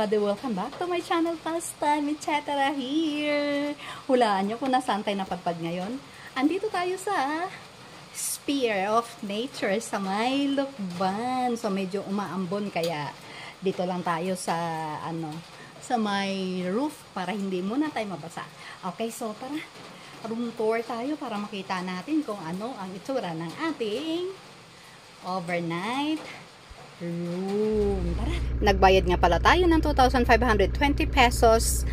everybody! Welcome back to my channel, Pastime, etc. here. Hulaan nyo kung nasaan tayo napadpad ngayon. Andito tayo sa Sphere of Nature sa may Lukban. So medyo umaambon kaya dito lang tayo sa sa may roof para hindi muna tayo mabasa. Okay, so tara. Room tour tayo para makita natin kung ano ang itsura ng ating overnight room. Tara. Nagbayad nga pala tayo ng 2,520 pesos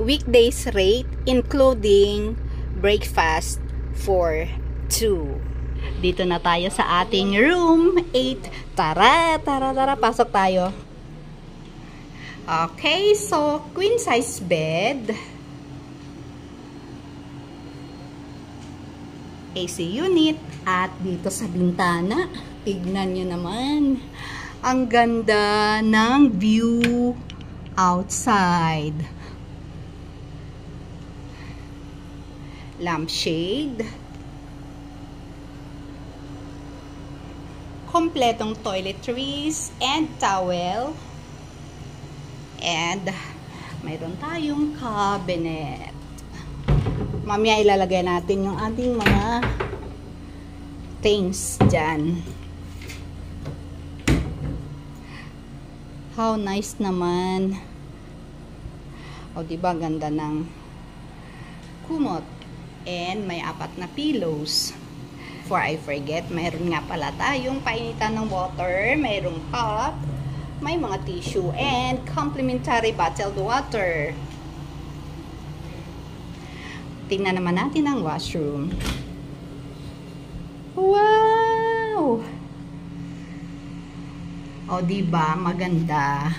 weekdays rate including breakfast for 2. Dito na tayo sa ating room 8. Tara, pasok tayo. Okay, so queen size bed. AC unit at dito sa bintana, tignan nyo naman ang ganda ng view outside. Lampshade, kompletong toiletries and towel, and mayroon tayong cabinet. Mamaya ilalagay natin yung ating mga things dyan. How nice naman. O diba ganda ng kumot. And may 4 na pillows. Before I forget, mayroon nga pala tayong painitan ng water, mayroong cup, may mga tissue, and complimentary bottled water. Tingnan naman natin ang washroom. Wow! O diba, maganda.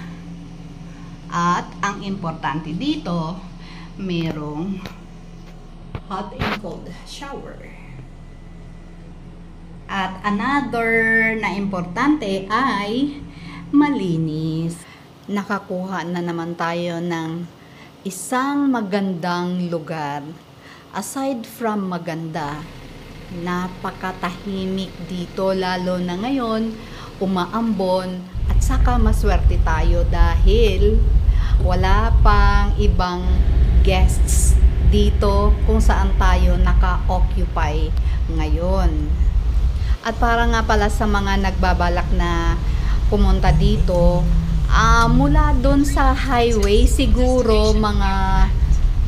At ang importante dito, merong hot and cold shower. At another na importante ay malinis. Nakakuha na naman tayo ng isang magandang lugar. Aside from maganda, napakatahimik dito lalo na ngayon, umaambon at saka maswerte tayo dahil wala pang ibang guests dito kung saan tayo naka-occupy ngayon. At para nga pala sa mga nagbabalak na pumunta dito, mula doon sa highway siguro mga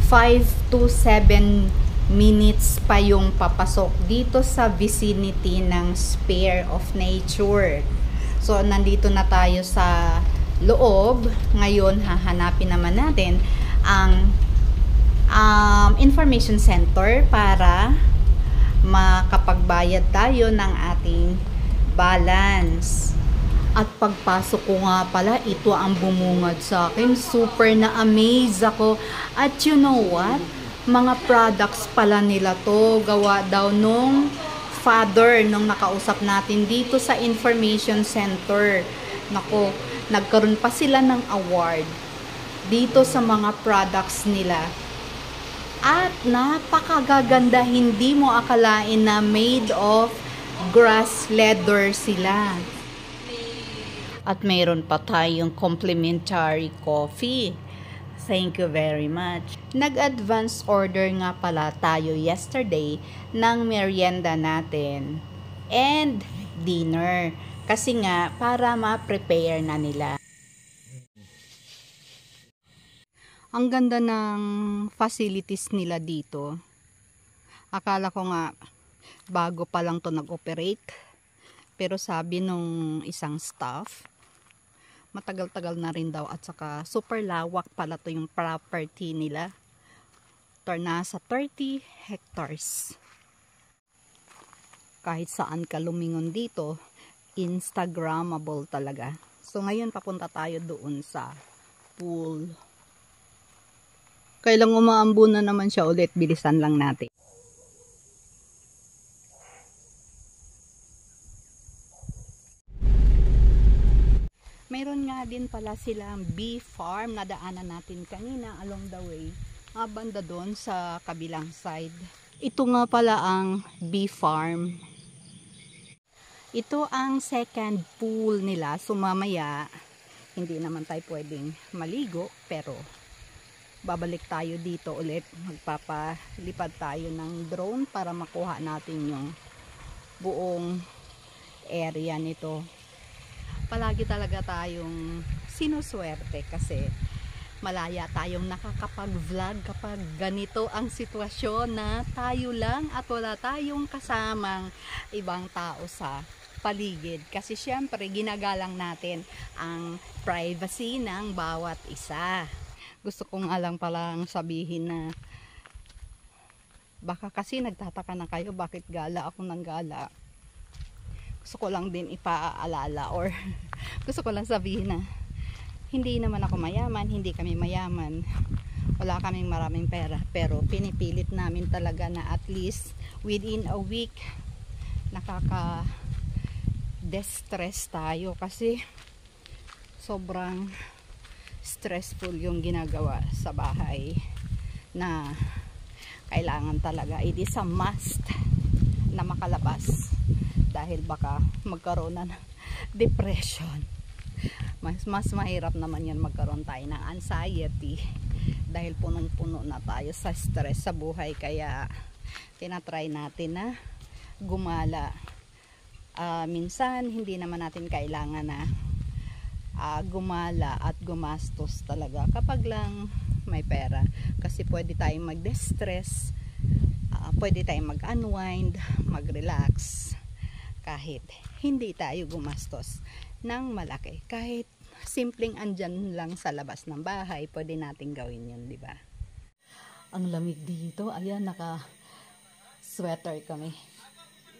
5 to 7 minutes pa yung papasok dito sa vicinity ng Sphere of Nature. So, nandito na tayo sa loob. Ngayon, hahanapin naman natin ang information center para makapagbayad tayo ng ating balance. At pagpasok ko nga pala, ito ang bumungad sa akin. Super na-amaze ako. At you know what? Mga products pala nila to. Gawa daw nung father nung nakausap natin dito sa information center. Nako, nagkaroon pa sila ng award dito sa mga products nila. At napakagaganda. Hindi mo akalain na made of grass leather sila. At mayroon pa tayong complimentary coffee. Thank you very much. Nag-advance order nga pala tayo yesterday ng merienda natin and dinner. Kasi nga, para ma-prepare na nila. Ang ganda ng facilities nila dito. Akala ko nga, bago pa lang to nag-operate. Pero sabi nung isang staff, matagal-tagal na rin daw at saka super lawak pala to yung property nila. Nasa 30 hectares. Kahit saan ka lumingon dito, Instagrammable talaga. So ngayon papunta tayo doon sa pool. Kailang umaambo na naman siya ulit, bilisan lang natin. Mayroon nga din pala silang bee farm na daanan natin kanina along the way. Banda doon sa kabilang side. Ito nga pala ang bee farm. Ito ang second pool nila. So mamaya, hindi naman tayo pwedeng maligo, pero babalik tayo dito ulit. Magpapalipad tayo ng drone para makuha natin yung buong area nito. Palagi talaga tayong sinuswerte kasi malaya tayong nakakapag-vlog kapag ganito ang sitwasyon na tayo lang at wala tayong kasamang ibang tao sa paligid. Kasi syempre ginagalang natin ang privacy ng bawat isa. Gusto kong alang palang sabihin na baka kasi nagtataka na kayo bakit gala ako ng gala. Gusto ko lang din ipaalala or gusto ko lang sabihin na hindi naman ako mayaman, hindi kami mayaman, wala kaming maraming pera, pero pinipilit namin talaga na at least within a week nakaka-destress tayo kasi sobrang stressful yung ginagawa sa bahay na kailangan talaga, it is a must na makalabas dahil baka magkaroon na ng depression. Mas mahirap naman yan, magkaroon tayo ng anxiety dahil punong-puno na tayo sa stress sa buhay, kaya tinatry natin na gumala. Minsan hindi naman natin kailangan na gumala at gumastos talaga kapag lang may pera, kasi pwede tayong mag-distress, pwede tayong mag-unwind, mag-relax kahit hindi tayo gumastos ng malaki. Kahit simpleng andyan lang sa labas ng bahay, pwede natin gawin yun, di ba? Ang lamig dito. Ayan, naka-sweater kami.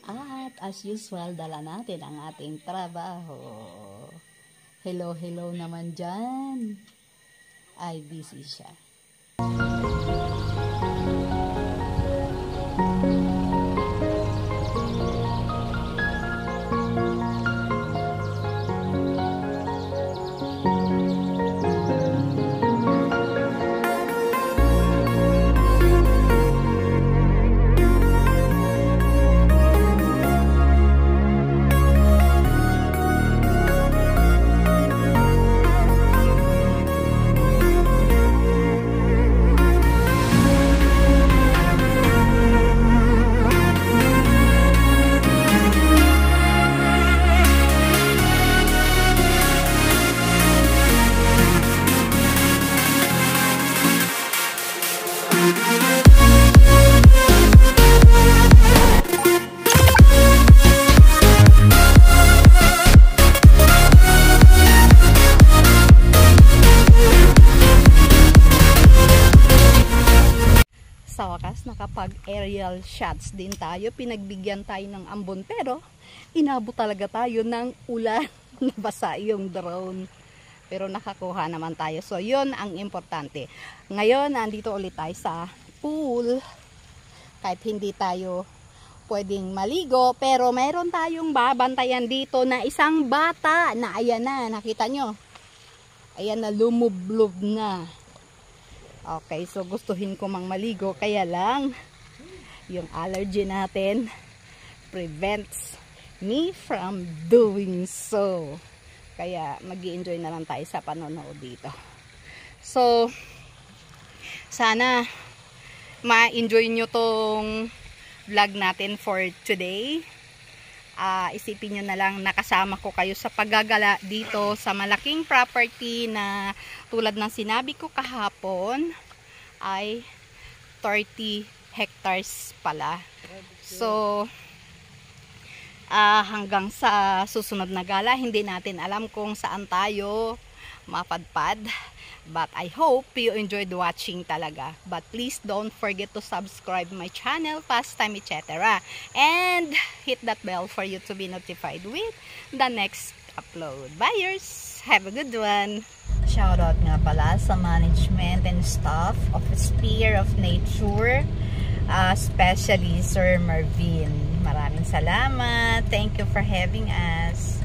At as usual, dala natin ang ating trabaho. Hello, hello naman dyan. Ay, busy siya. Sa wakas, nakapag aerial shots din tayo. Pinagbigyan tayo ng ambon, pero inabot talaga tayo ng ulan. Nabasa yung drone, pero nakakuha naman tayo. So yun ang importante. Ngayon nandito ulit tayo sa pool, kahit hindi tayo pwedeng maligo, pero mayroon tayong babantayan dito na isang bata na ayan na, nakita nyo, ayan na, lumublob na. Okay, so gustuhin ko mang maligo, kaya lang yung allergy natin prevents me from doing so. Kaya mag-i-enjoy na lang tayo sa panonood dito. So sana ma-enjoy nyo tong vlog natin for today. Isipin nyo na lang nakasama ko kayo sa paggagala dito sa malaking property na tulad ng sinabi ko kahapon ay 30 hectares pala. So hanggang sa susunod na gala, hindi natin alam kung saan tayo mapadpad. But I hope you enjoyed watching talaga. But please don't forget to subscribe my channel, Pastime, etc. And hit that bell for you to be notified with the next upload. Buyers, have a good one. Shoutout nga pala sa management and staff of Sphere of Nature, especially Sir Marvin. Maraming salamat. Thank you for having us.